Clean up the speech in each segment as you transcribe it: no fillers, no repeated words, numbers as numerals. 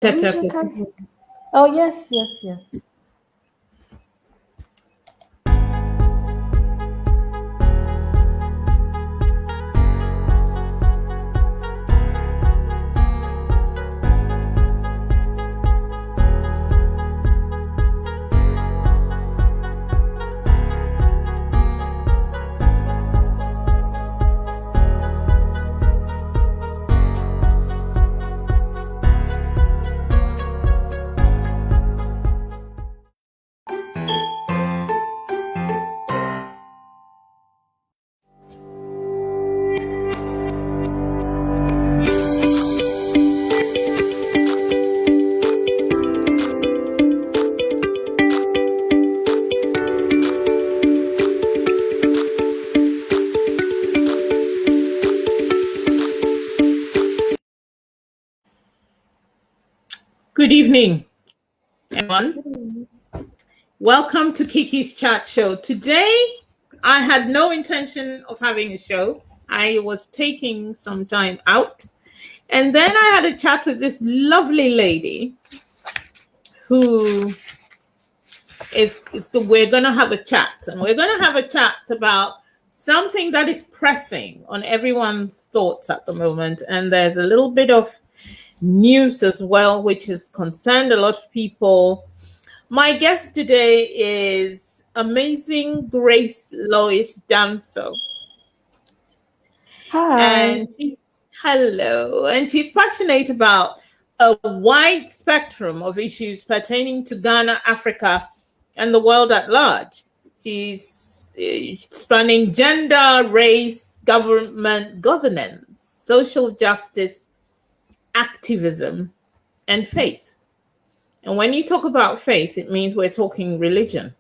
Alicia, oh, yes, yes, yes. Good evening, everyone. Welcome to KIKIS CHAT SHOW. Today, I had no intention of having a show. I was taking some time out. And then I had a chat with this lovely lady who we're going to have a chat. And we're going to have a chat about something that is pressing on everyone's thoughts at the moment. And there's a little bit of news as well, which has concerned a lot of people. My guest today is amazing Grace Lois Danso. Hi. Hello. And she's passionate about a wide spectrum of issues pertaining to Ghana, Africa, and the world at large. She's spanning gender, race, governance, social justice, activism, and faith. And when you talk about faith, it means we're talking religion.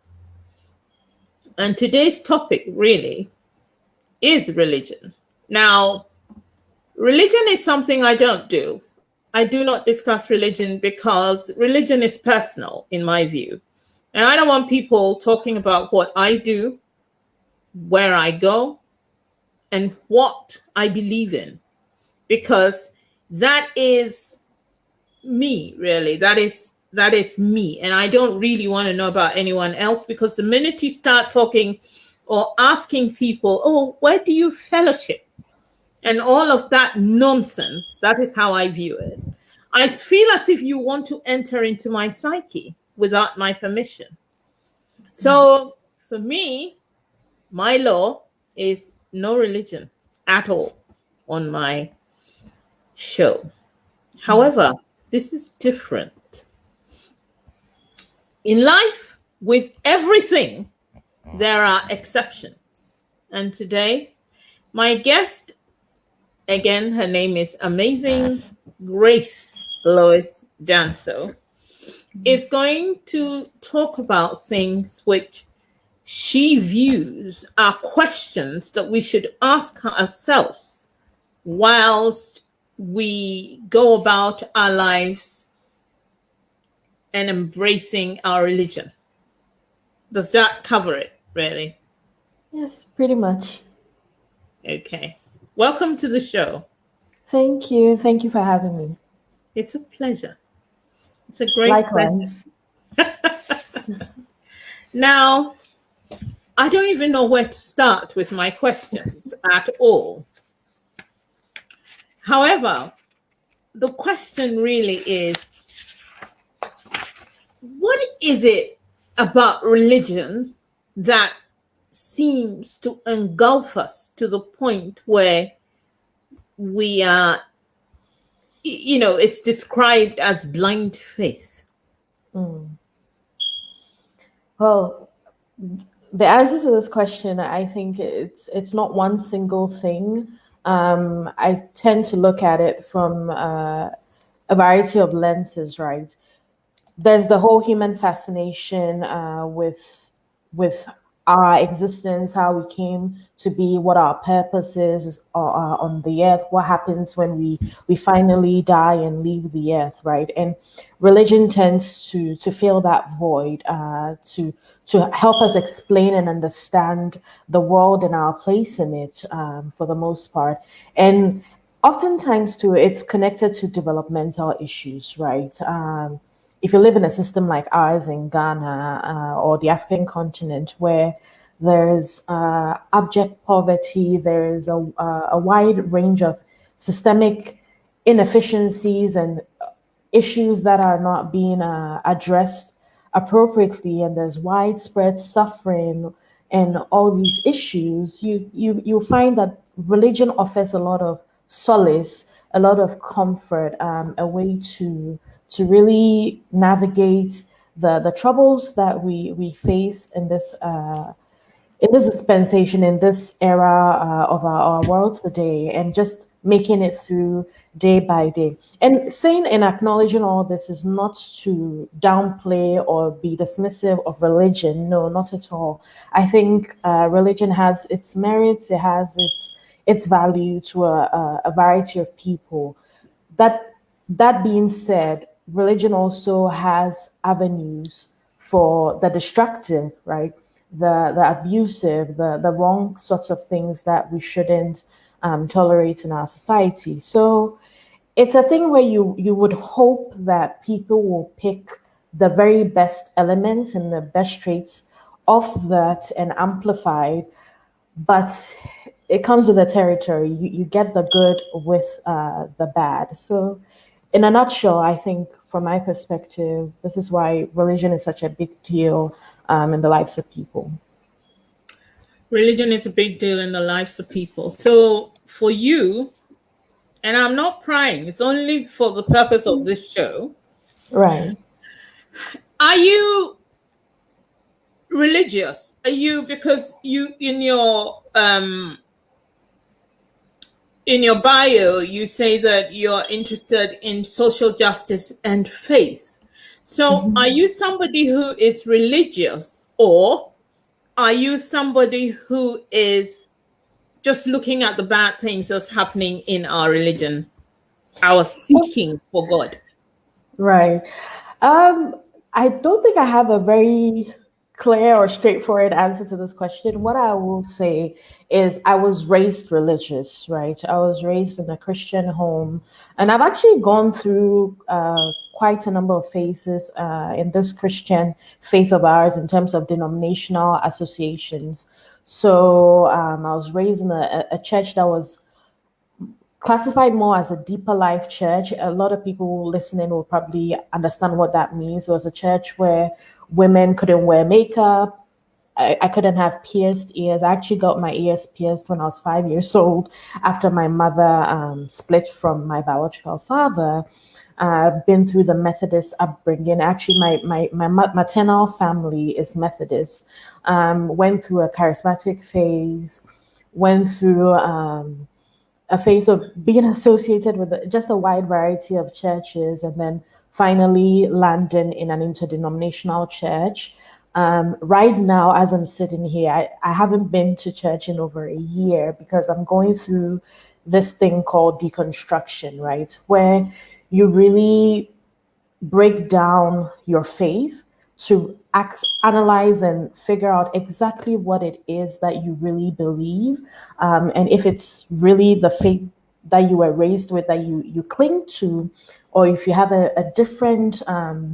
And today's topic really is religion. Now, religion is something I don't do. I do not discuss religion because religion is personal, in my view. And I don't want people talking about what I do, where I go, and what I believe in, because that is me, really. That is me. And I don't really want to know about anyone else, because the minute you start talking or asking people, oh, where do you fellowship? And all of that nonsense, that is how I view it. I feel as if you want to enter into my psyche without my permission. So for me, my law is no religion at all on my show. However, this is different. In life, with everything, there are exceptions. And today, my guest, again, her name is amazing Grace Lois Danso, is going to talk about things which she views are questions that we should ask ourselves whilst we go about our lives and embracing our religion. Does that cover it, really? Yes, pretty much. Okay. Welcome to the show. Thank you. Thank you for having me. It's a pleasure. It's a great Likewise. pleasure. Now, I don't even know where to start with my questions at all. However, the question really is, what is it about religion that seems to engulf us to the point where we are, it's described as blind faith? Well, the answer to this question, I think it's not one single thing. I tend to look at it from a variety of lenses, right? There's the whole human fascination with our existence, how we came to be, what our purpose is on the earth, what happens when we finally die and leave the earth, right? And religion tends to fill that void, to help us explain and understand the world and our place in it, for the most part. And oftentimes too, it's connected to developmental issues, right? If you live in a system like ours in Ghana or the African continent, where there's abject poverty, there is a wide range of systemic inefficiencies and issues that are not being addressed appropriately, and there's widespread suffering and all these issues, you find that religion offers a lot of solace, a lot of comfort, a way to really navigate the troubles that we face in this dispensation, in this era of our world today, and just making it through day by day. And saying and acknowledging all this is not to downplay or be dismissive of religion. No, not at all. I think religion has its merits, it has its value to a variety of people. That being said, religion also has avenues for the destructive, right? The abusive, the wrong sorts of things that we shouldn't tolerate in our society. So it's a thing where you would hope that people will pick the very best elements and the best traits of that and amplify it, but it comes with the territory. You get the good with the bad. So, in a nutshell, I think from my perspective, this is why religion is such a big deal in the lives of people. Religion is a big deal in the lives of people. So, for you, and I'm not prying, it's only for the purpose of this show. Right. Are you religious? Are you, because you in your bio you say that you're interested in social justice and faith. So are you somebody who is religious, or are you somebody who is just looking at the bad things that's happening in our religion, our seeking for God? Right. I don't think I have a very clear or straightforward answer to this question. What I will say is I was raised religious, right? I was raised in a Christian home, and I've actually gone through quite a number of phases in this Christian faith of ours in terms of denominational associations. So I was raised in a church that was classified more as a deeper life church. A lot of people listening will probably understand what that means. It was a church where women couldn't wear makeup. I couldn't have pierced ears. I actually got my ears pierced when I was 5 years old after my mother split from my biological father. I've been through the Methodist upbringing. Actually, my maternal family is Methodist. Went through a charismatic phase, went through a phase of being associated with just a wide variety of churches, and then finally landing in an interdenominational church. Right now, as I'm sitting here, I haven't been to church in over a year because I'm going through this thing called deconstruction, right? Where you really break down your faith to analyze and figure out exactly what it is that you really believe, and if it's really the faith that you were raised with that you cling to, or if you have a different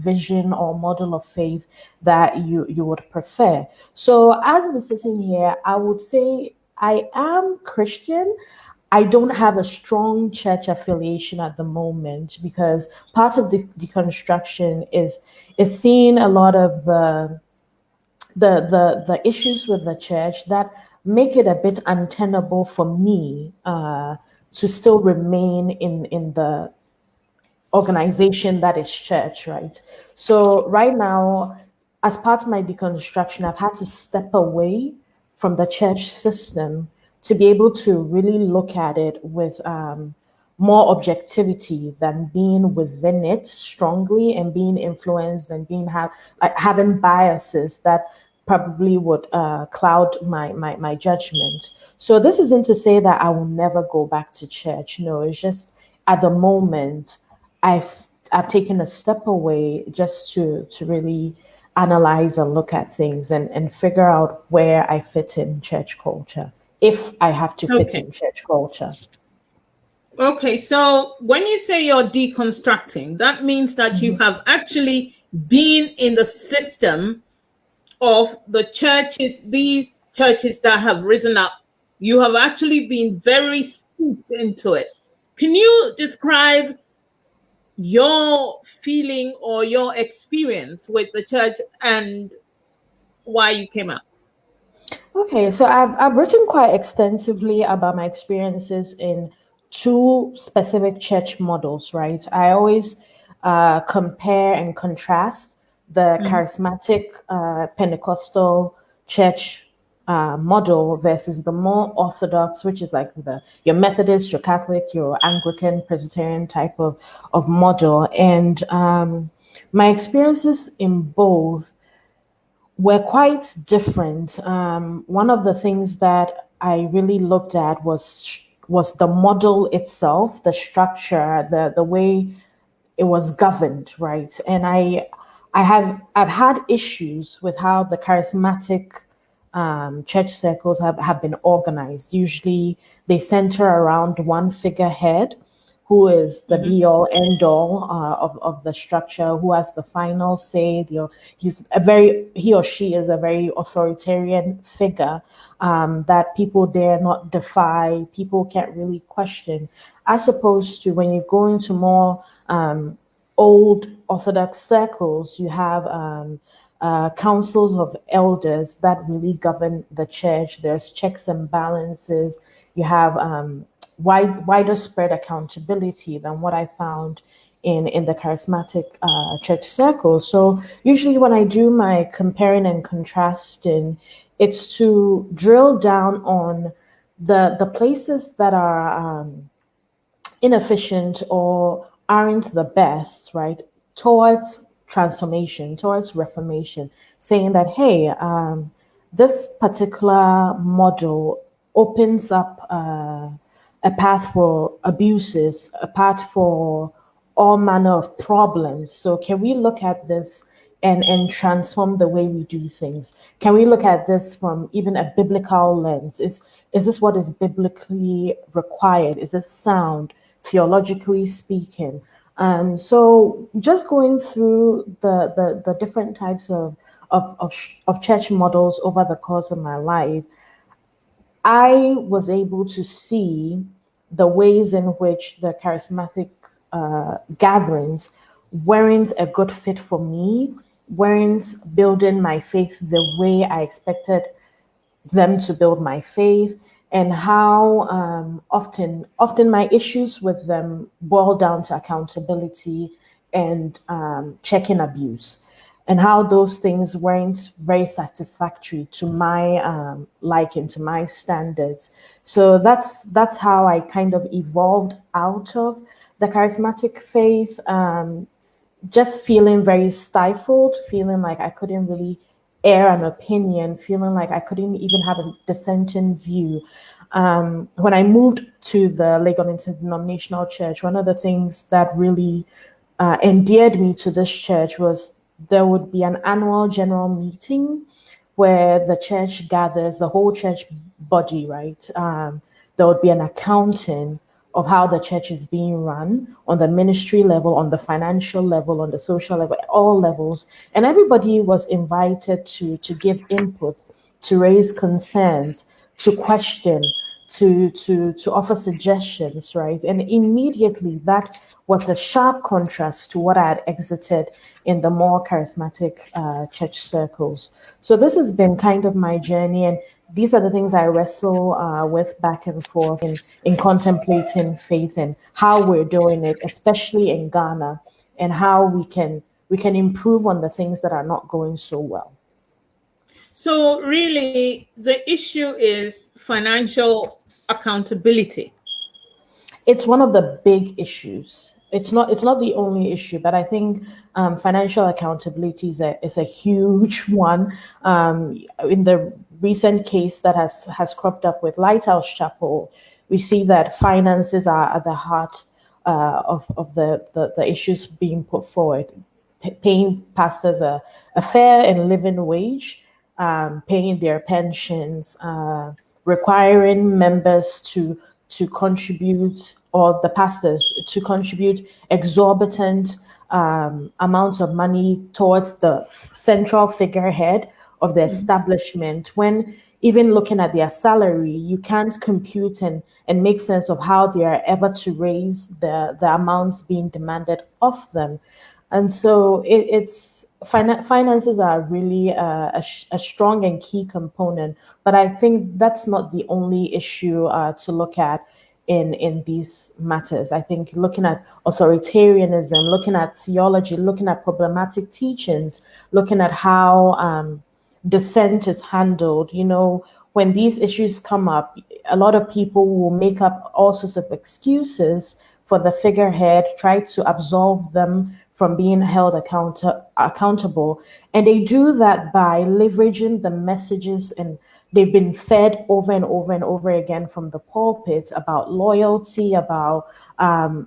vision or model of faith that you would prefer. So as I'm sitting here, I would say I am Christian. I don't have a strong church affiliation at the moment because part of the deconstruction is seeing a lot of the issues with the church that make it a bit untenable for me to still remain in the organization that is church, right? So right now, as part of my deconstruction, I've had to step away from the church system to be able to really look at it with more objectivity than being within it strongly and being influenced and having biases that probably would cloud my judgment. So this isn't to say that I will never go back to church. No, it's just at the moment I've I've taken a step away just to really analyze and look at things and figure out where I fit in church culture, if I have to fit Okay. in church culture. Okay, so when you say you're deconstructing, that means that you have actually been in the system of the churches, these churches that have risen up. You have actually been very steeped into it. Can you describe your feeling or your experience with the church and why you came out? Okay, so I've written quite extensively about my experiences in two specific church models, right? I always compare and contrast the charismatic Pentecostal church model versus the more orthodox, which is like your Methodist, your Catholic, your Anglican, Presbyterian type of model. And my experiences in both were quite different. One of the things that I really looked at was the model itself, the structure, the way it was governed, right? And I've had issues with how the charismatic church circles have been organized. Usually they center around one figurehead who is the be all end all of the structure, who has the final say. He or she is a very authoritarian figure that people dare not defy, people can't really question, as opposed to when you go into more old Orthodox circles, you have councils of elders that really govern the church. There's checks and balances. You have wider spread accountability than what I found in the charismatic church circle. So usually when I do my comparing and contrasting, it's to drill down on the places that are inefficient or aren't the best, right? Towards transformation, towards reformation, saying that, hey, this particular model opens up a path for abuses, a path for all manner of problems. So can we look at this and transform the way we do things? Can we look at this from even a biblical lens? Is this what is biblically required? Is this sound, theologically speaking? So just going through the different types of church models over the course of my life, I was able to see the ways in which the charismatic gatherings weren't a good fit for me, weren't building my faith the way I expected them to build my faith, and how often my issues with them boil down to accountability and checking abuse, and how those things weren't very satisfactory to my liking, to my standards. So that's how I kind of evolved out of the charismatic faith. Just feeling very stifled, feeling like I couldn't really air an opinion, feeling like I couldn't even have a dissenting view. When I moved to the Legon Interdenominational Church, one of the things that really endeared me to this church was there would be an annual general meeting where the church gathers, the whole church body, right? There would be an accounting of how the church is being run on the ministry level, on the financial level, on the social level, all levels. And everybody was invited to give input, to raise concerns, to question, to offer suggestions, right? And immediately that was a sharp contrast to what I had exited in the more charismatic church circles. So this has been kind of my journey, and these are the things I wrestle with back and forth in contemplating faith and how we're doing it, especially in Ghana, and how we can improve on the things that are not going so well. So really, the issue is financial accountability. It's one of the big issues. It's not the only issue, but I think financial accountability is a huge one. In the recent case that has cropped up with Lighthouse Chapel, we see that finances are at the heart of the issues being put forward. Paying pastors a fair and living wage, paying their pensions, requiring members to contribute, or the pastors to contribute exorbitant amounts of money towards the central figurehead of the establishment, when even looking at their salary, you can't compute and make sense of how they are ever to raise the amounts being demanded of them. And so finances are really a strong and key component, but I think that's not the only issue to look at in these matters. I think looking at authoritarianism, looking at theology, looking at problematic teachings, looking at how dissent is handled. When these issues come up, a lot of people will make up all sorts of excuses for the figurehead, try to absolve them from being held accountable. And they do that by leveraging the messages and they've been fed over and over and over again from the pulpit about loyalty, about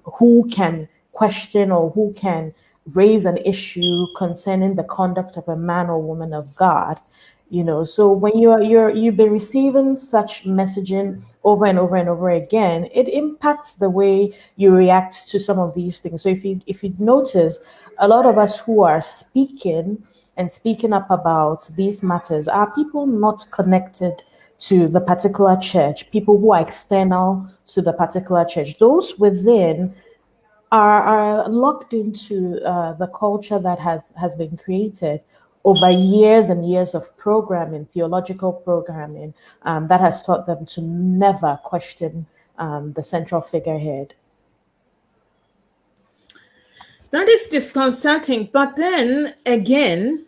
who can question or who can raise an issue concerning the conduct of a man or woman of God. So when you've been receiving such messaging over and over and over again, it impacts the way you react to some of these things. So if you notice, a lot of us who are speaking up about these matters are people not connected to the particular church, people who are external to the particular church. Those within are locked into the culture that has been created over years and years of programming, theological programming, that has taught them to never question the central figurehead. That is disconcerting. But then again,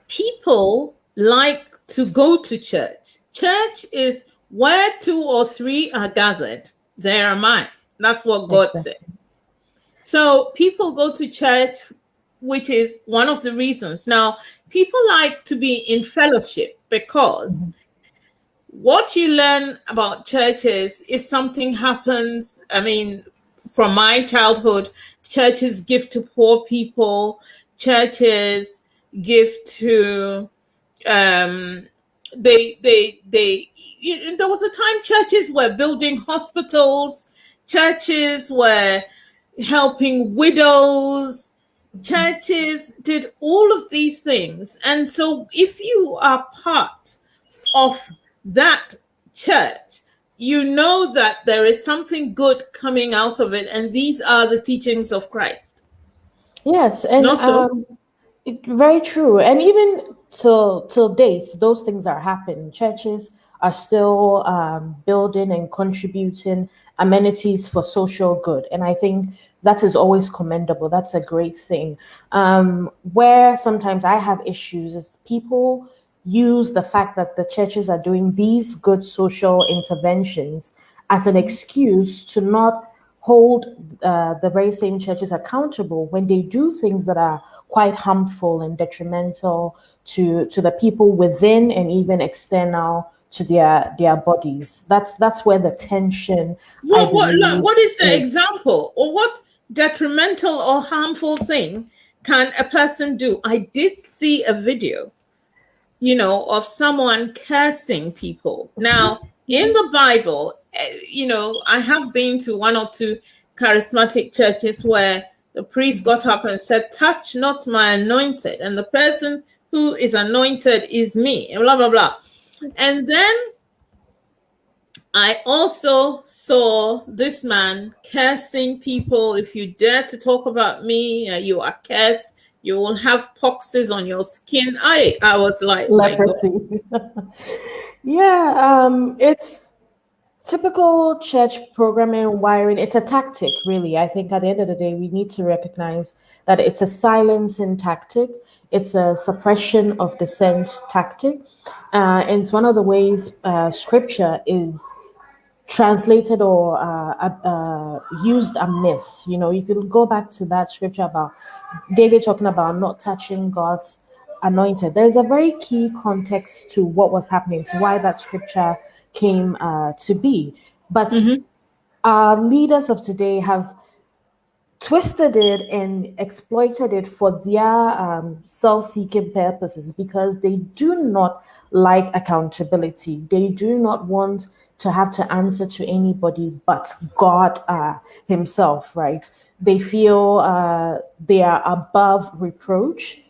people like to go to church. Church is where 2 or 3 are gathered, there am I. That's what God said. So people go to church, which is one of the reasons. Now, people like to be in fellowship because what you learn about churches, if something happens, from my childhood, churches give to poor people, churches give to, there was a time churches were building hospitals, churches were helping widows, churches did all of these things. And so if you are part of that church, you know that there is something good coming out of it, and these are the teachings of Christ. Yes, and very true. And even till date, those things are happening. Churches are still building and contributing amenities for social good, and I think that is always commendable. That's a great thing. Where sometimes I have issues is people use the fact that the churches are doing these good social interventions as an excuse to not hold the very same churches accountable when they do things that are quite harmful and detrimental to the people within and even external to their bodies. That's where the tension. What is the example, or what detrimental or harmful thing can a person do? I did see a video, of someone cursing people. Now, in the Bible, I have been to 1 or 2 charismatic churches where the priest got up and said, "Touch not my anointed, and the person who is anointed is me," and blah, blah, blah. And then I also saw this man cursing people. "If you dare to talk about me, you are cursed. You will have poxes on your skin." I was like, leprosy. Yeah, it's typical church programming and wiring. It's a tactic, really. I think at the end of the day, we need to recognize that it's a silencing tactic. It's a suppression of dissent tactic. And it's one of the ways scripture is translated or used amiss. If you go back to that scripture about David talking about not touching God's anointed, there's a very key context to what was happening, to why that scripture came to be. But our leaders of today have twisted it and exploited it for their self-seeking purposes, because they do not like accountability. They do not want to have to answer to anybody but God himself, right? They feel they are above reproach,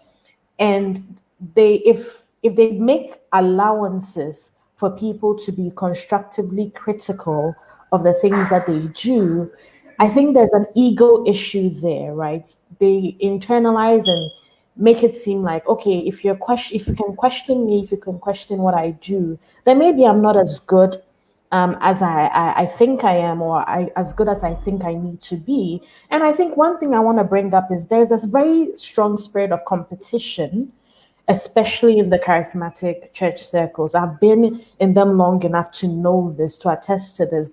and if they make allowances for people to be constructively critical of the things that they do, I think there's an ego issue there, right? They internalize and make it seem like, okay, if if you can question me, if you can question what I do, then maybe I'm not as good as I think I am, or as good as I think I need to be. And I think one thing I want to bring up is there's this very strong spirit of competition, especially in the charismatic church circles. I've been in them long enough to know this, to attest to this.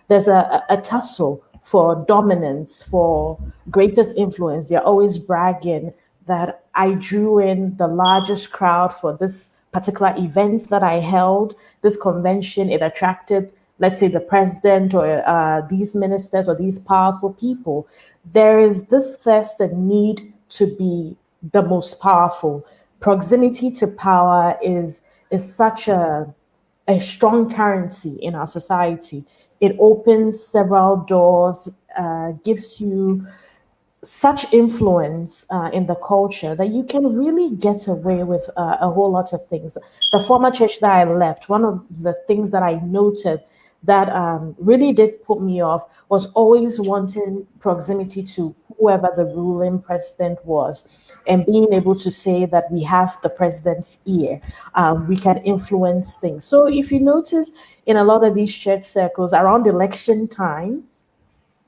There's a tussle for dominance, for greatest influence. They're always bragging that I drew in the largest crowd for this particular events that I held, this convention. It attracted, let's say, the president or these ministers or these powerful people. There is this thirst and need to be the most powerful. Proximity to power is such a strong currency in our society. It opens several doors, gives you such influence in the culture that you can really get away with a whole lot of things. The former church that I left, one of the things that I noted that really did put me off was always wanting proximity to whoever the ruling president was, and being able to say that we have the president's ear, we can influence things. So if you notice in a lot of these church circles around election time,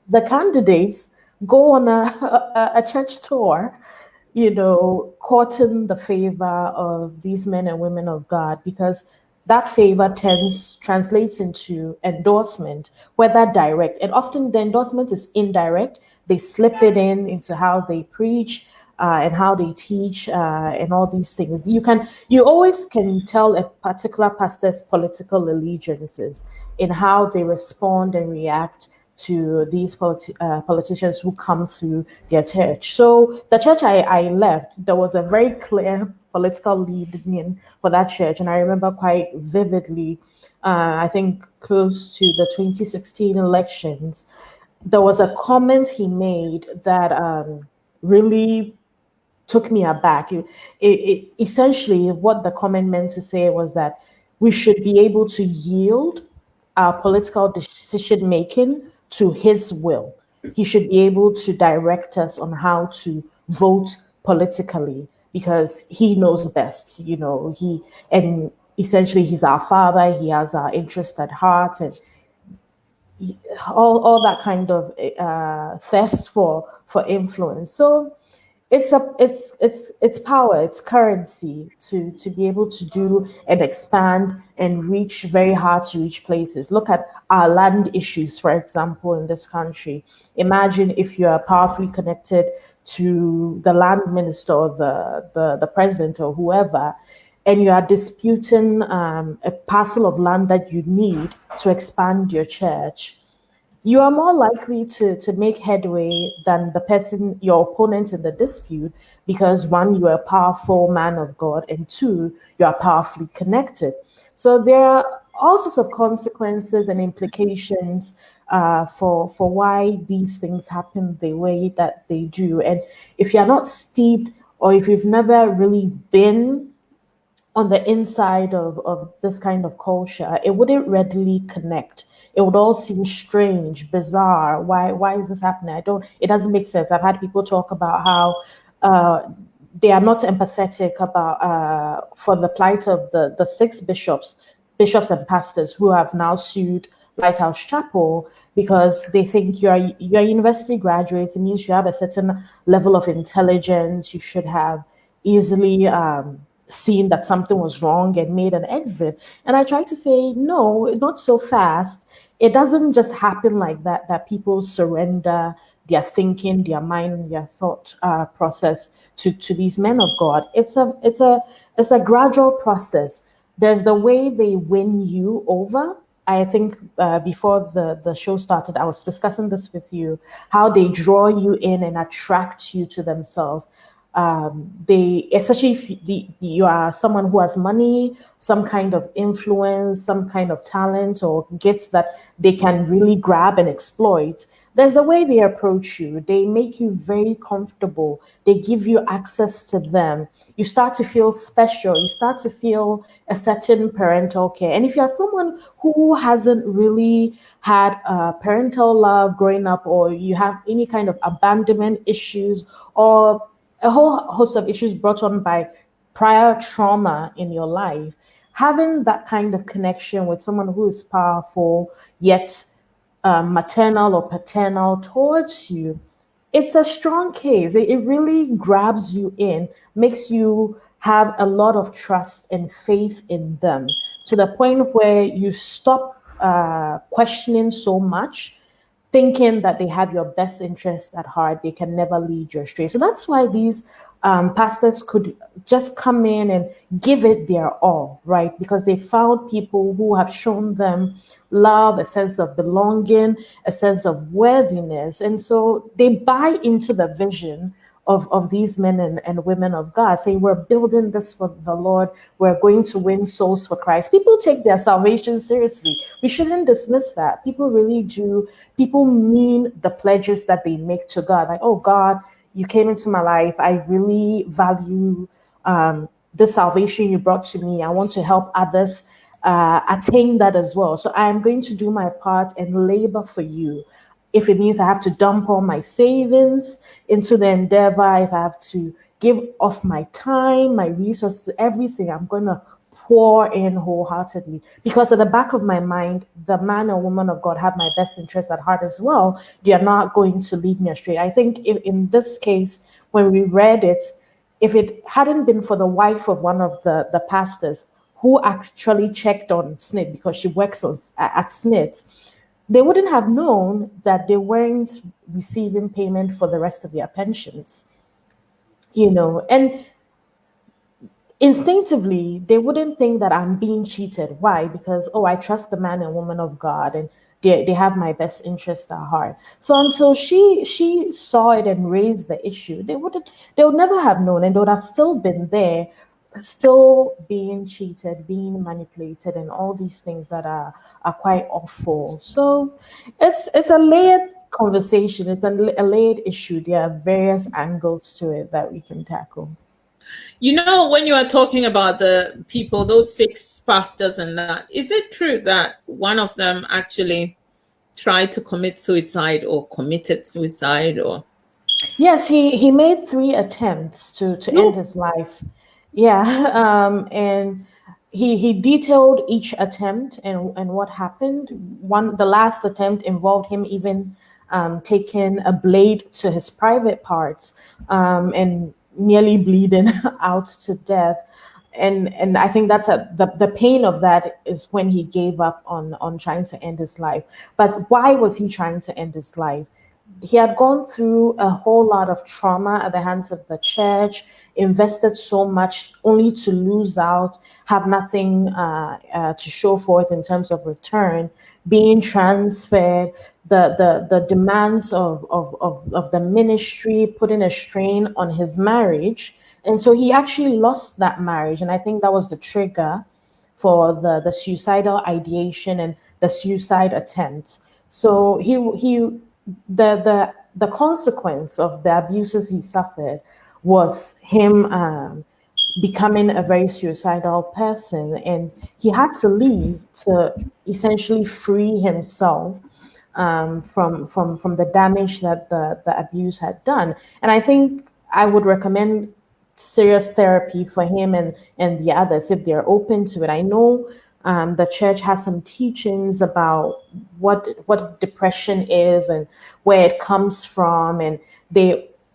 the candidates go on a church tour, courting the favor of these men and women of God, because that favor translates into endorsement, whether direct, and often the endorsement is indirect. They slip it into how they preach, and how they teach, and all these things. You always can tell a particular pastor's political allegiances in how they respond and react to these politicians who come through their church. So the church I left, there was a very clear political leaning for that church. And I remember quite vividly, I think close to the 2016 elections, there was a comment he made that really took me aback. Essentially, what the comment meant to say was that we should be able to yield our political decision making to his will. He should be able to direct us on how to vote politically because he knows best. And essentially he's our father. He has our interest at heart, and all that kind of thirst for influence. So it's power, it's currency to be able to do and expand and reach very hard to reach places. Look at our land issues, for example, in this country. Imagine if you are powerfully connected to the land minister or the president or whoever, and you are disputing a parcel of land that you need to expand your church. You are more likely to make headway than the person, your opponent in the dispute, because one, you are a powerful man of God, and two, you are powerfully connected. So there are all sorts of consequences and implications for why these things happen the way that they do. And if you're not steeped, or if you've never really been on the inside of this kind of culture, it wouldn't readily connect. It would all seem strange, bizarre. Why is this happening? It doesn't make sense. I've had people talk about how they are not empathetic about for the plight of the six bishops and pastors who have now sued Lighthouse Chapel, because they think you're university graduates. It means you have a certain level of intelligence. You should have easily seen that something was wrong and made an exit. And I try to say, no, not so fast. It doesn't just happen like that people surrender their thinking, their mind, their thought process to these men of God. It's a gradual process. There's the way they win you over. I think before the show started, I was discussing this with you, how they draw you in and attract you to themselves. they, especially if you are someone who has money, some kind of influence, some kind of talent or gifts that they can really grab and exploit, there's the way they approach you. They make you very comfortable. They give you access to them. You start to feel special. You start to feel a certain parental care. And if you're someone who hasn't really had parental love growing up, or you have any kind of abandonment issues, or a whole host of issues brought on by prior trauma in your life, having that kind of connection with someone who is powerful yet maternal or paternal towards you, it's a strong case. It really grabs you in, makes you have a lot of trust and faith in them, to the point where you stop questioning so much, thinking that they have your best interest at heart. They can never lead you astray. So that's why these pastors could just come in and give it their all, right? Because they found people who have shown them love, a sense of belonging, a sense of worthiness. And so they buy into the vision of these men and women of God, saying, we're building this for the Lord. We're going to win souls for Christ. People take their salvation seriously. We shouldn't dismiss that. People really do. People mean the pledges that they make to God. Like, oh, God, you came into my life. I really value the salvation you brought to me. I want to help others attain that as well. So I'm going to do my part and labor for you. If it means I have to dump all my savings into the endeavor, if I have to give off my time, my resources, everything, I'm going to pour in wholeheartedly. Because at the back of my mind, the man or woman of God have my best interest at heart as well. They are not going to lead me astray. I think in this case, when we read it, if it hadn't been for the wife of one of the pastors who actually checked on SNIT, because she works at SNIT, they wouldn't have known that they weren't receiving payment for the rest of their pensions, and instinctively they wouldn't think that I'm being cheated. Why? Because, oh, I trust the man and woman of God, and they have my best interest at heart. So until she saw it and raised the issue, they would never have known, and they would have still been there, still being cheated, being manipulated, and all these things that are quite awful. So it's a layered conversation. It's a layered issue. There are various angles to it that we can tackle. When you are talking about the people, those 6 pastors and that, is it true that one of them actually tried to commit suicide or committed suicide? Or Yes, he made 3 attempts to end his life. Yeah, and he detailed each attempt and what happened. The last attempt involved him even taking a blade to his private parts, and nearly bleeding out to death. And I think that's the pain of that is when he gave up on trying to end his life. But why was he trying to end his life? He had gone through a whole lot of trauma at the hands of the church, invested so much only to lose out, have nothing to show for it in terms of return, being transferred, the demands of the ministry, putting a strain on his marriage. And so he actually lost that marriage. And I think that was the trigger for the suicidal ideation and the suicide attempts. So the consequence of the abuses he suffered was him becoming a very suicidal person, and he had to leave to essentially free himself from the damage that the abuse had done. And I think I would recommend serious therapy for him and the others if they're open to it. I know the church has some teachings about what depression is and where it comes from, and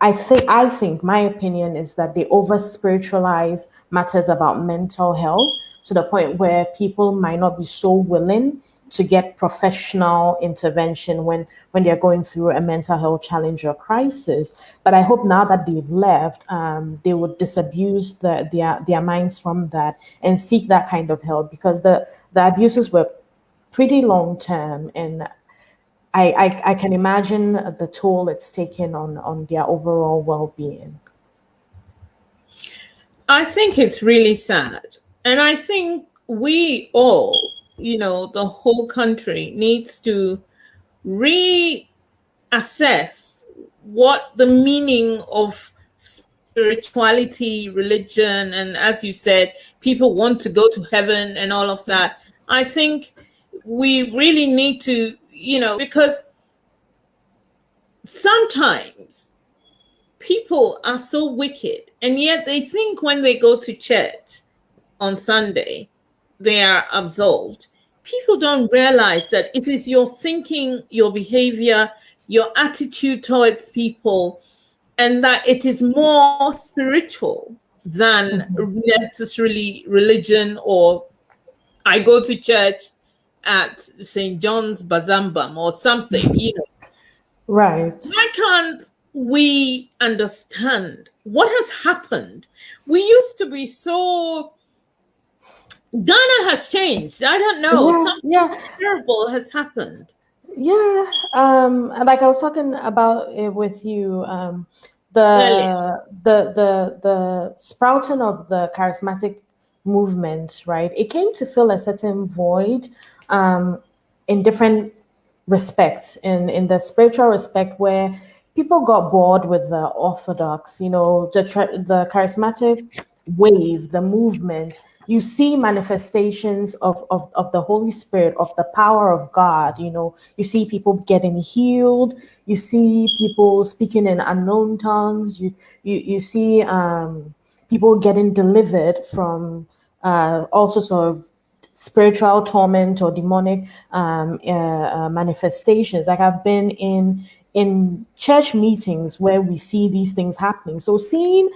I think my opinion is that they over spiritualize matters about mental health to the point where people might not be so willing to get professional intervention when they're going through a mental health challenge or crisis. But I hope now that they've left, they would disabuse their minds from that and seek that kind of help, because the abuses were pretty long term, and I can imagine the toll it's taken on their overall well-being. I think it's really sad. And I think we all, the whole country needs to reassess what the meaning of spirituality, religion, and as you said, people want to go to heaven and all of that. I think we really need to, because sometimes people are so wicked, and yet they think when they go to church on Sunday, they are absolved. People don't realize that it is your thinking, your behavior, your attitude towards people, and that it is more spiritual than necessarily religion, or I go to church at St. John's Bazambam or something, Right. Why can't we understand what has happened? We used to be so... Ghana has changed. I don't know. Something terrible has happened. Yeah. Like I was talking about it with you, the sprouting of the charismatic movement, right? It came to fill a certain void in different respects, in the spiritual respect, where people got bored with the orthodox, the charismatic wave, the movement. You see manifestations of the Holy Spirit, of the power of God. You see people getting healed. You see people speaking in unknown tongues. You see people getting delivered from all sorts of spiritual torment or demonic manifestations. Like I've been in church meetings where we see these things happening. So seeing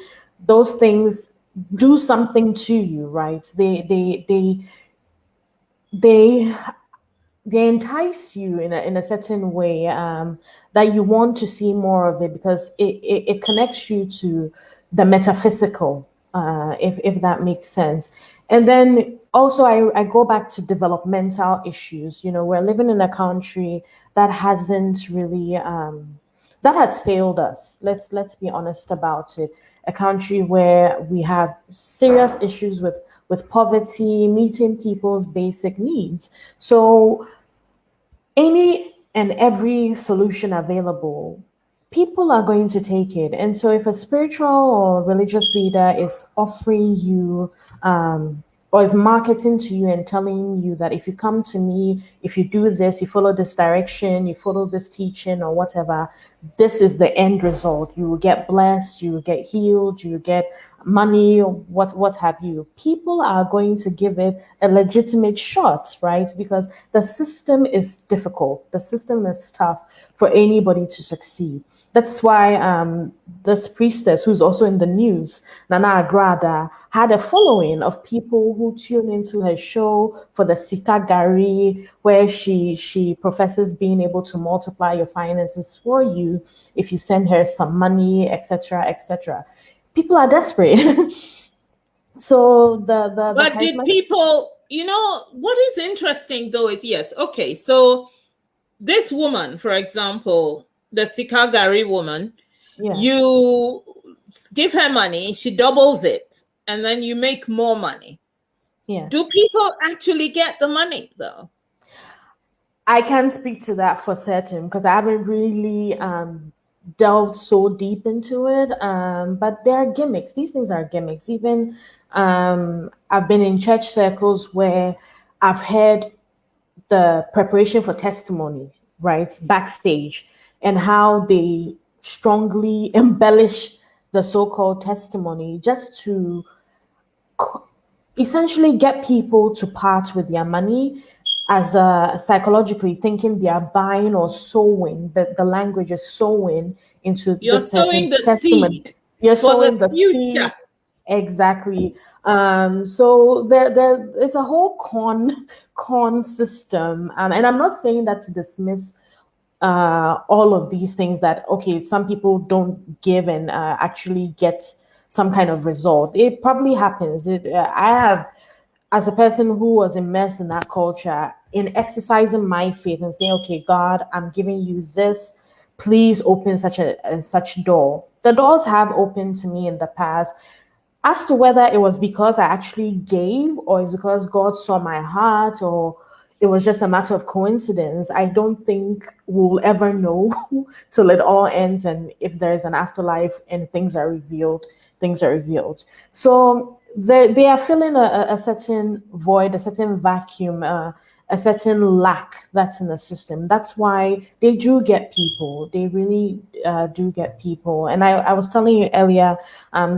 those things do something to you, right? They entice you in a certain way, that you want to see more of it, because it connects you to the metaphysical, if that makes sense. And then also I go back to developmental issues. We're living in a country that hasn't really that has failed us. Let's be honest about it. A country where we have serious issues with poverty, meeting people's basic needs. So any and every solution available, people are going to take it. And so if a spiritual or religious leader is offering you or is marketing to you and telling you that if you come to me, if you do this, you follow this direction, you follow this teaching or whatever, this is the end result. You will get blessed, you will get healed, you will get money, what have you. People are going to give it a legitimate shot, right? Because the system is difficult. The system is tough for anybody to succeed. That's why this priestess, who's also in the news, Nana Agrada, had a following of people who tune into her show for the Sika Gari, where she professes being able to multiply your finances for you if you send her some money, etc., etc. People are desperate. So but did people, what is interesting though is, yes, okay, so this woman, for example, the Sikagari woman, you give her money, she doubles it, and then you make more money. Yeah. Do people actually get the money though? I can't speak to that for certain because I haven't really delved so deep into it. But there are gimmicks. These things are gimmicks. Even I've been in church circles where I've heard the preparation for testimony, right, backstage, and how they strongly embellish the so-called testimony just to essentially get people to part with their money, as psychologically thinking they are buying or sowing, that the language is sowing into this person's testimony. You're sowing the future. Seed. Exactly. So there is a whole con system, and I'm not saying that to dismiss all of these things. That okay, some people don't give and actually get some kind of result. It probably happens. I have, as a person who was immersed in that culture, in exercising my faith and saying, okay, God, I'm giving you this. Please open such door. The doors have opened to me in the past. As to whether it was because I actually gave, or it's because God saw my heart, or it was just a matter of coincidence, I don't think we'll ever know till it all ends. And if there's an afterlife and things are revealed, things are revealed. So they are filling a certain void, a certain vacuum, a certain lack that's in the system. That's why they do get people. They really do get people. And I was telling you earlier,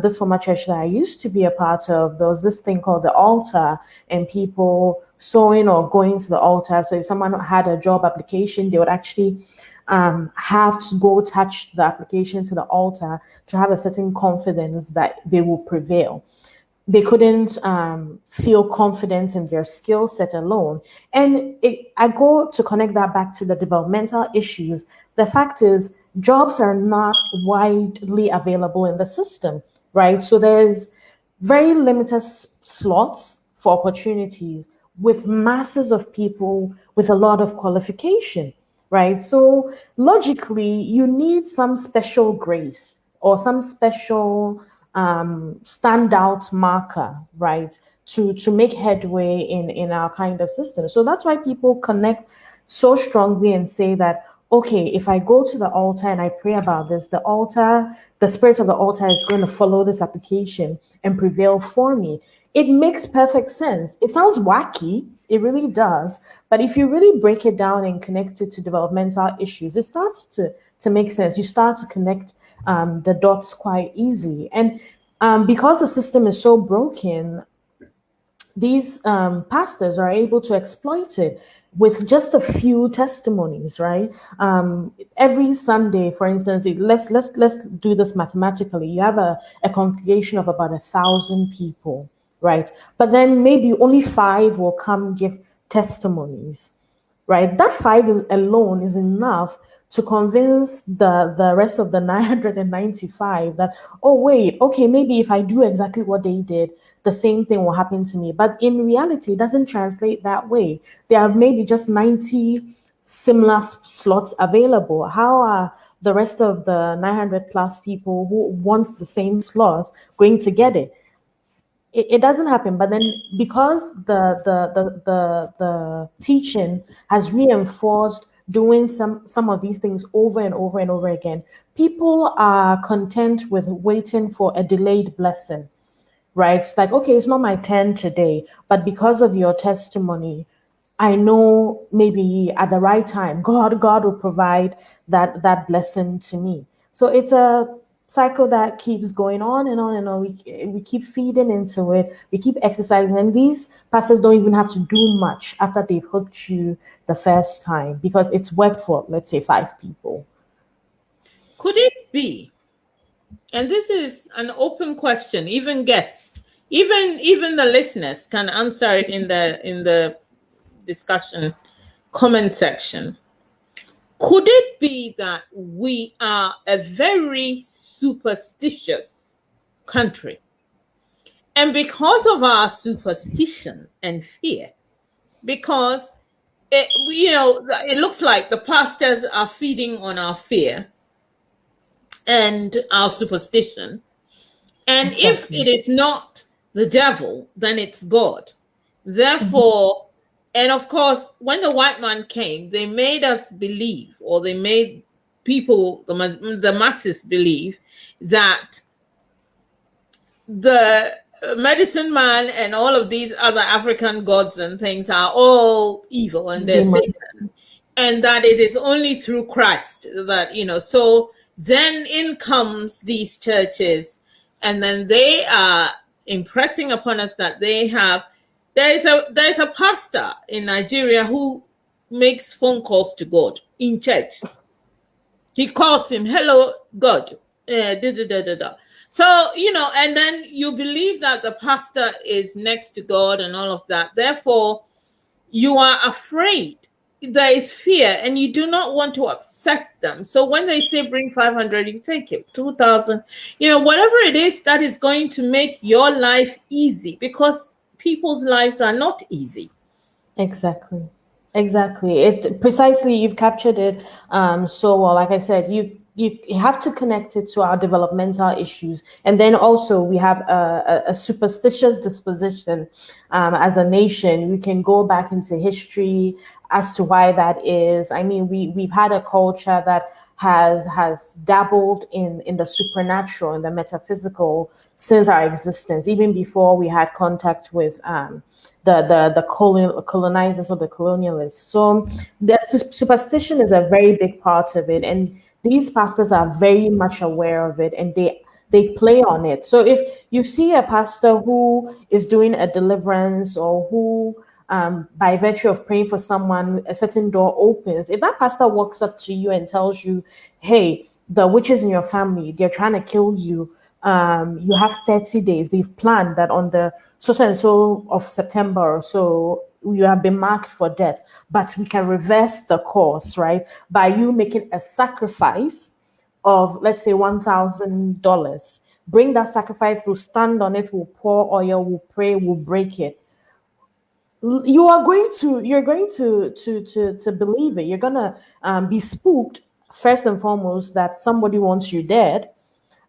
this former church that I used to be a part of, there was this thing called the altar, and people sewing or going to the altar. So if someone had a job application, they would actually have to go touch the application to the altar to have a certain confidence that they will prevail. They couldn't feel confidence in their skill set alone. And I go to connect that back to the developmental issues. The fact is, jobs are not widely available in the system, right? So there's very limited slots for opportunities with masses of people with a lot of qualification, right? So logically, you need some special grace or some special standout marker, right, to make headway in our kind of system. So that's why people connect so strongly and say that, okay, if I go to the altar and I pray about this, the spirit of the altar is going to follow this application and prevail for me. It makes perfect sense. It sounds wacky, it really does. But if you really break it down and connect it to developmental issues, it starts to make sense. You start to connect the dots quite easily. And because the system is so broken, these pastors are able to exploit it with just a few testimonies, right? Every Sunday, for instance, let's do this mathematically. You have a congregation of about 1,000 people, right? But then maybe only 5 will come give testimonies, right? That 5 alone is enough to convince the rest of the 995 that, oh, wait, okay, maybe if I do exactly what they did, the same thing will happen to me. But in reality, it doesn't translate that way. There are maybe just 90 similar slots available. How are the rest of the 900 plus people who want the same slots going to get it? It doesn't happen. But then because the teaching has reinforced doing some of these things over and over and over again, people are content with waiting for a delayed blessing, right? It's like, okay, it's not my turn today, but because of your testimony, I know maybe at the right time, God will provide that blessing to me. So it's a cycle that keeps going on and on and on. We keep feeding into it. We keep exercising, and these pastors don't even have to do much after they've hooked you the first time because it's worked for, let's say, 5 people. Could it be? And this is an open question. Even guests, even the listeners can answer it in the discussion comment section. Could it be that we are a very superstitious country? And because of our superstition and fear, because it looks like the pastors are feeding on our fear and our superstition. And exactly. If it is not the devil, then it's God. Therefore, and of course, when the white man came, they made us believe, or they made people, the masses believe, that the medicine man and all of these other African gods and things are all evil and they're Satan. And that it is only through Christ that, so then in comes these churches, and then they are impressing upon us that there's a pastor in Nigeria who makes phone calls to God in church. He calls him, hello, God. So, and then you believe that the pastor is next to God and all of that. Therefore, you are afraid. There is fear, and you do not want to upset them. So when they say bring 500, you take it, 2,000, whatever it is that is going to make your life easy, because people's lives are not easy. Exactly. It precisely, you've captured it so well. Like I said, you have to connect it to our developmental issues. And then also we have a superstitious disposition as a nation. We can go back into history as to why that is. I mean, we've had a culture that has dabbled in the supernatural and the metaphysical since our existence, even before we had contact with the colonizers or the colonialists. So the superstition is a very big part of it, and these pastors are very much aware of it, and they play on it. So if you see a pastor who is doing a deliverance, or who by virtue of praying for someone, a certain door opens, if that pastor walks up to you and tells you, hey, the witches in your family, they're trying to kill you, you have 30 days, they've planned that on the so and so of September or so, you have been marked for death, but we can reverse the course, right? By you making a sacrifice of, let's say, $1,000. Bring that sacrifice, we'll stand on it, we'll pour oil, we'll pray, we'll break it. You're going to believe it. You're gonna be spooked first and foremost that somebody wants you dead.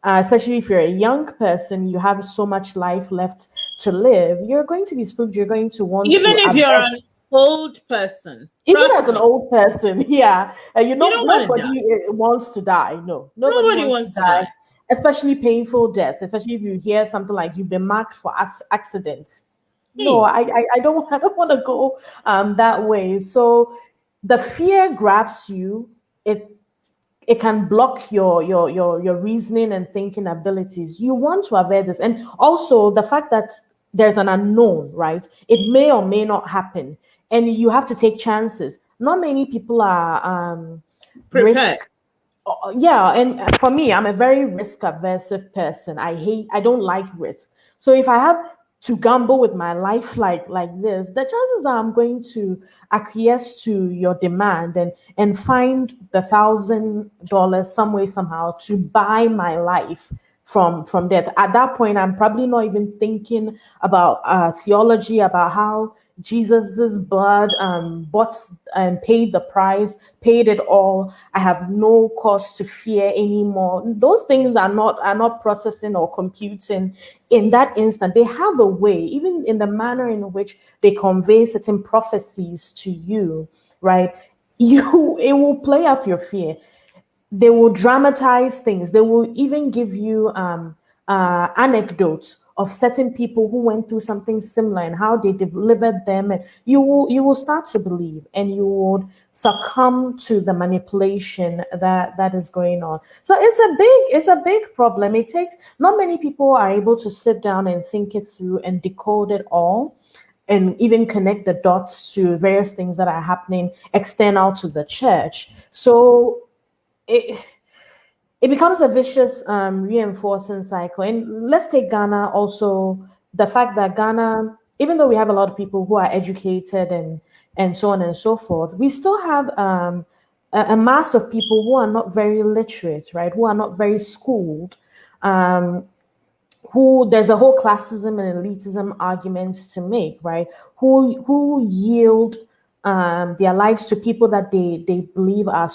Especially if you're a young person, you have so much life left to live. You're going to be spooked. You're going to want even to. If you're an old person, even as an old person, yeah, you don't nobody wants to die. No, nobody wants to die. Especially painful deaths. Especially if you hear something like you've been marked for accidents. No, I don't want to go that way. So the fear grabs you. It can block your reasoning and thinking abilities. You want to avoid this. And also the fact that there's an unknown, right? It may or may not happen. And you have to take chances. Not many people are prepared. Yeah, and for me, I'm a very risk aversive person. I don't like risk. So if I have to gamble with my life like this, the chances are I'm going to acquiesce to your demand and find the $1,000 some way somehow to buy my life from death. At that point, I'm probably not even thinking about theology, about how Jesus's blood bought and paid the price, paid it all. I have no cause to fear anymore. Those things are not processing or computing in that instant. They have a way, even in the manner in which they convey certain prophecies to you, right? It will play up your fear. They will dramatize things. They will even give you anecdotes of certain people who went through something similar and how they delivered them, and you will start to believe, and you would succumb to the manipulation that is going on. So it's a big problem. It takes, not many people are able to sit down and think it through and decode it all, and even connect the dots to various things that are happening external to the church. So it becomes a vicious reinforcing cycle. And let's take Ghana also, the fact that Ghana, even though we have a lot of people who are educated and so on and so forth, we still have a mass of people who are not very literate, right? Who are not very schooled, who there's a whole classism and elitism arguments to make, right? Who yield their lives to people that they believe are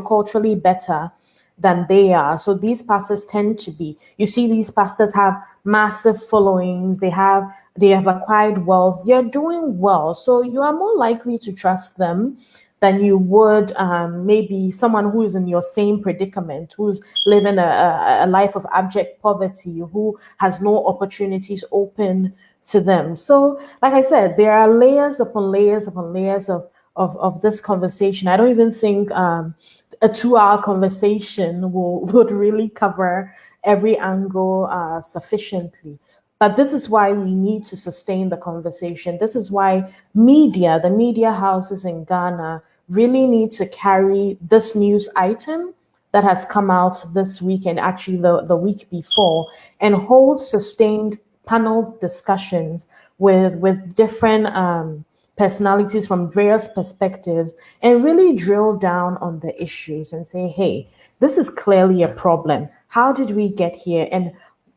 culturally better than they are. So these pastors tend to be, you see these pastors have massive followings, they have acquired wealth, they're doing well. So you are more likely to trust them than you would maybe someone who is in your same predicament, who's living a life of abject poverty, who has no opportunities open to them. So like I said, there are layers upon layers upon layers of this conversation. I don't even think a 2-hour conversation would really cover every angle sufficiently. But this is why we need to sustain the conversation. This is why the media houses in Ghana really need to carry this news item that has come out this week and actually the week before, and hold sustained panel discussions with different personalities from various perspectives, and really drill down on the issues and say, hey, this is clearly a problem. How did we get here? And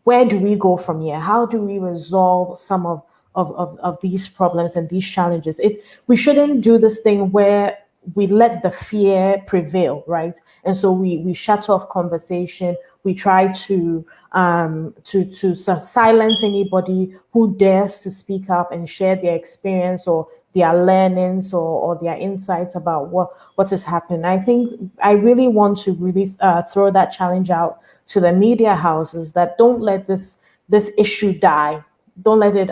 where do we go from here? How do we resolve some of these problems and these challenges? We shouldn't do this thing where we let the fear prevail, right? And so we shut off conversation. We try to silence anybody who dares to speak up and share their experience or their learnings or their insights about what is happening. I think I really want to really throw that challenge out to the media houses, that don't let this issue die. Don't let it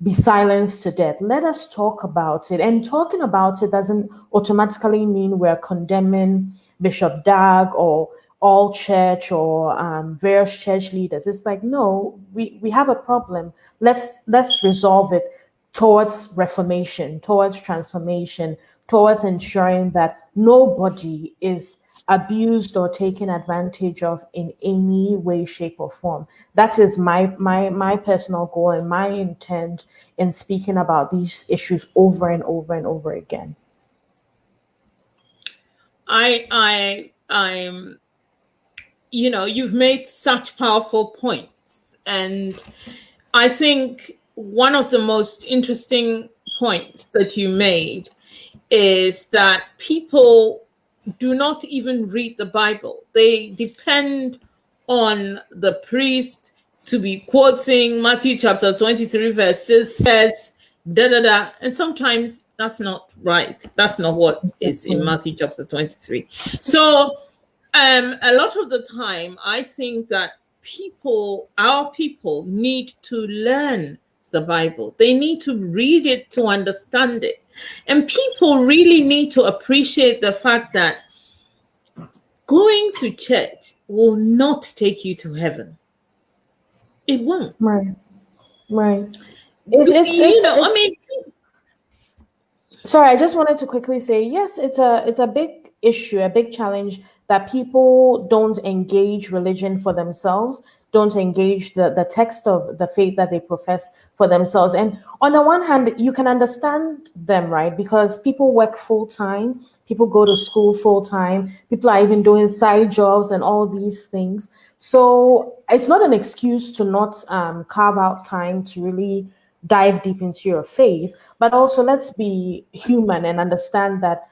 be silenced to death. Let us talk about it. And talking about it doesn't automatically mean we're condemning Bishop Dag or all church or various church leaders. It's like, no, we have a problem. Let's resolve it towards reformation, towards transformation, towards ensuring that nobody is abused or taken advantage of in any way, shape, or form. That is my personal goal and my intent in speaking about these issues over and over and over again. I'm you've made such powerful points, and I think one of the most interesting points that you made is that people do not even read the Bible. They depend on the priest to be quoting Matthew chapter 23 verses, says da da da, and sometimes that's not right. That's not what is in Matthew chapter 23. So a lot of the time, I think that our people need to learn the Bible. They need to read it to understand it. And people really need to appreciate the fact that going to church will not take you to heaven. It won't. Right. Sorry, I just wanted to quickly say, yes, it's a big issue, a big challenge that people don't engage religion for themselves, don't engage the text of the faith that they profess for themselves. And on the one hand, you can understand them, right? Because people work full time, people go to school full time, people are even doing side jobs and all these things. So it's not an excuse to not carve out time to really dive deep into your faith, but also let's be human and understand that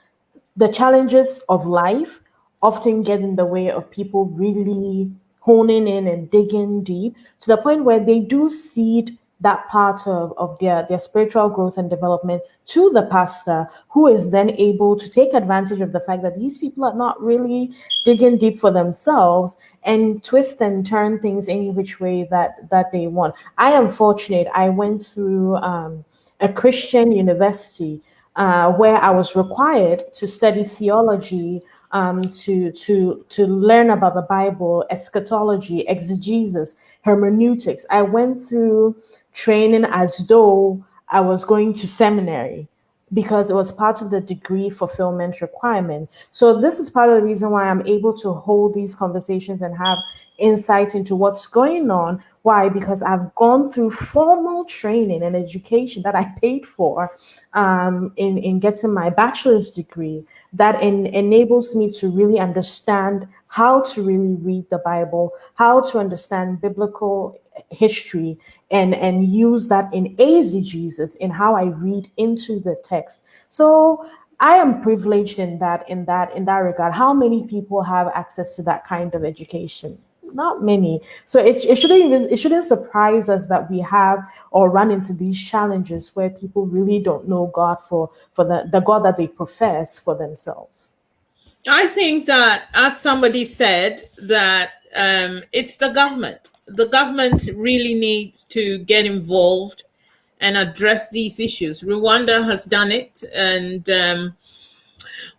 the challenges of life often get in the way of people really honing in and digging deep to the point where they do seed that part of their spiritual growth and development to the pastor, who is then able to take advantage of the fact that these people are not really digging deep for themselves and twist and turn things any which way that they want. I am fortunate. I went through a Christian university where I was required to study theology, to learn about the Bible, eschatology, exegesis, hermeneutics. I went through training as though I was going to seminary because it was part of the degree fulfillment requirement. So this is part of the reason why I'm able to hold these conversations and have insight into what's going on. Why? Because I've gone through formal training and education that I paid for in getting my bachelor's degree that enables me to really understand how to really read the Bible, how to understand biblical history, and use that in exegesis in how I read into the text. So I am privileged in that regard. How many people have access to that kind of education? Not many. So it shouldn't surprise us that we have or run into these challenges where people really don't know God for the God that they profess for themselves. I think that, as somebody said, that it's the government. The government really needs to get involved and address these issues. Rwanda has done it, and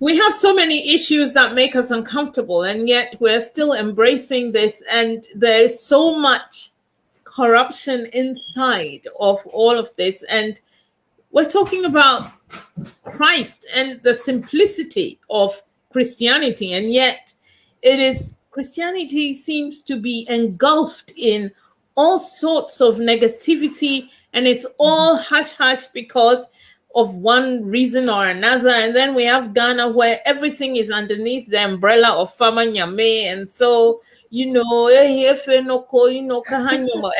we have so many issues that make us uncomfortable, and yet we're still embracing this, and there is so much corruption inside of all of this. And we're talking about Christ and the simplicity of Christianity, and yet Christianity seems to be engulfed in all sorts of negativity, and it's all hush hush because of one reason or another. And then we have Ghana, where everything is underneath the umbrella of Fama Nyame, and so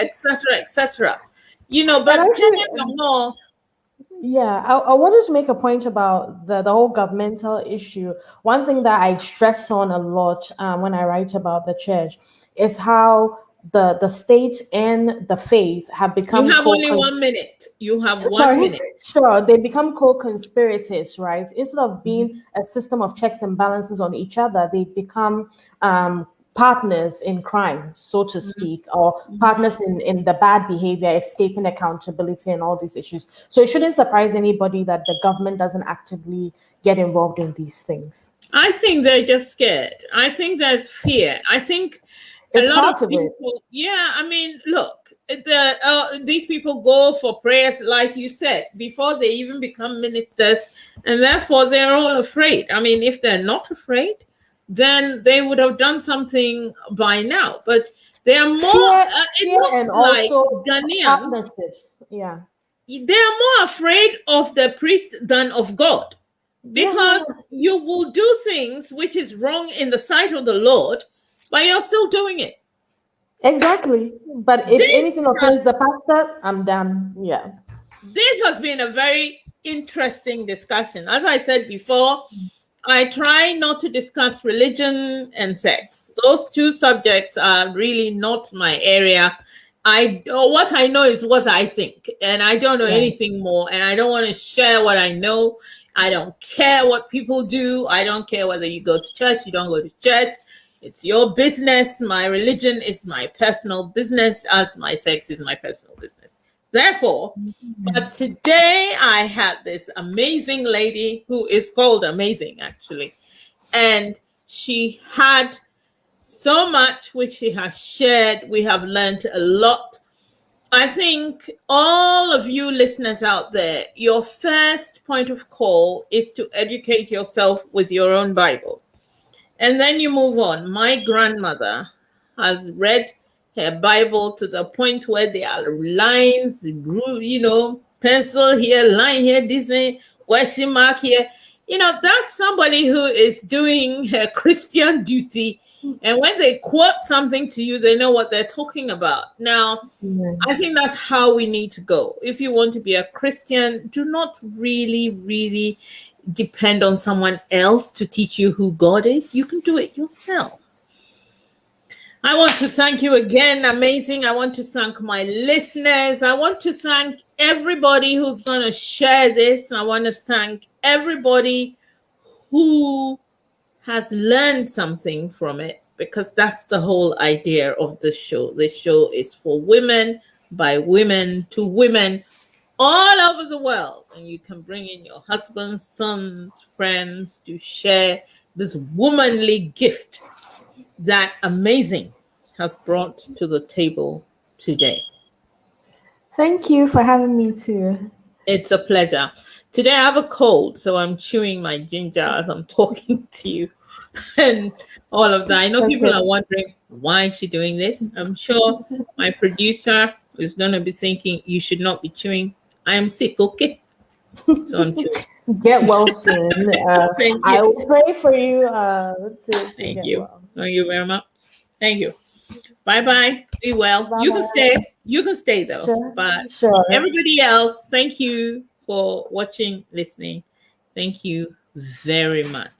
etc., etc. But Yeah, I wanted to make a point about the whole governmental issue. One thing that I stress on a lot when I write about the church is how the state and the faith have You become have only 1 minute. You have one sorry, minute. sure, they become co-conspirators, right? Instead of Mhm. being a system of checks and balances on each other, they become partners in crime, so to speak, or Mhm. partners in the bad behavior, escaping accountability and all these issues. So it shouldn't surprise anybody that the government doesn't actively get involved in these things. I think they're just scared. I think there's fear. I think a It's lot of part of it. people, yeah, I mean, look, these people go for prayers, like you said, before they even become ministers, and therefore they're all afraid. I mean, if they're not afraid, then they would have done something by now. But they are more, Fear, it fear, and looks like also Ghanaians, partnerships. Yeah. they are more afraid of the priest than of God, Yeah, because yeah, yeah. you will do things which is wrong in the sight of the Lord, but you're still doing it. Exactly. But if This anything has offends the pastor, I'm done. Yeah. this has been a very interesting discussion. As I said before, I try not to discuss religion and sex. Those two subjects are really not my area. What I know is what I think, and I don't know Right. anything more, and I don't want to share what I know. I don't care what people do. I don't care whether you go to church, you don't go to church. It's your business. My religion is my personal business, as my sex is my personal business. Therefore, but today I had this amazing lady who is called Amazing, actually. And she had so much which she has shared. We have learned a lot. I think all of you listeners out there, your first point of call is to educate yourself with your own Bible. And then you move on. My grandmother has read her Bible to the point where there are lines, pencil here, line here, this question mark here. That's somebody who is doing her Christian duty. And when they quote something to you, they know what they're talking about. Now, Yeah. I think that's how we need to go. If you want to be a Christian, do not really, really depend on someone else to teach you who God is. You can do it yourself. I want to thank you again. Amazing. I want to thank my listeners. I want to thank everybody who's going to share this. I want to thank everybody who has learned something from it, because that's the whole idea of the show. The show is for women, by women, to women all over the world. And you can bring in your husbands, sons, friends to share this womanly gift that Amazing has brought to the table today. Thank you for having me too. It's a pleasure. Today I have a cold, so I'm chewing my ginger as I'm talking to you and all of that. I know people Okay. are wondering, why is she doing this? I'm sure my producer is going to be thinking, you should not be chewing. I am sick, okay? So I'm chewing. Get well soon. Thank I you. will pray for you to Thank get you. well. Thank you very much. Thank you. Bye bye. Be well. Bye You can bye. stay. You can stay though. Sure. But Sure. everybody else, thank you for watching, listening. Thank you very much.